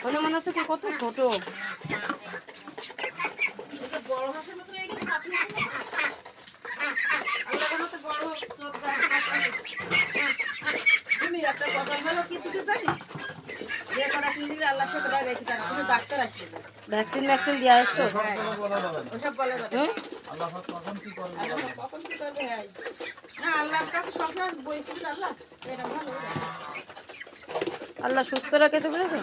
মনে মনে হচ্ছে কি কত ছোট। ভ্যাকসিন ভ্যাকসিন দেওয়া আসতো। আল্লাহ সুস্থ রাখেছে, বুঝেছো?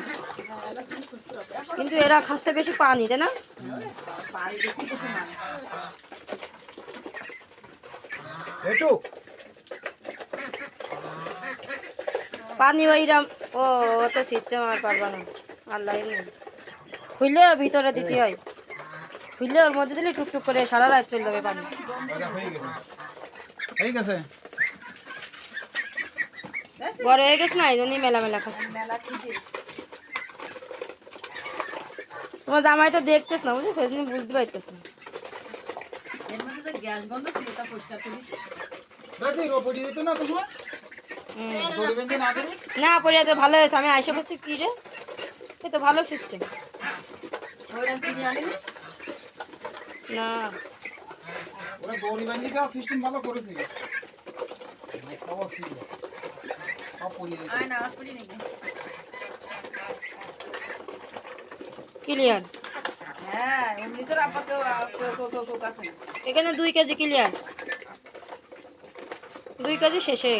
কিন্তু এরা খাচ্ছে বেশি পানি, তাই না? পানি ওইরাম ও তো সিস্টেম আর পারবা না। আল্লাহ খুললে ভিতরে দিতে হয়, খুললে ওর মধ্যে দিলে টুকটুক করে সারা রাত চলে যাবে পানি। বড় হয়ে গেছে না, এই জন্যই মেলা মেলা খাচ্ছে। তোমার জামাই তো দেখতেছ না, বুঝেছো? এই জন্য বুঝতে পারতেছ না। না পরিয়াতে ভালো হয়েছে। আমি আইসা করছি কি রে, এই তো ভালো সিস্টেম। না ওরা দড়ি বাঁধি দেওয়ার সিস্টেম ভালো করেছে। ক্লিয়ার। এখানে 2 কেজি ক্লিয়ার, 2 কেজি শেষে।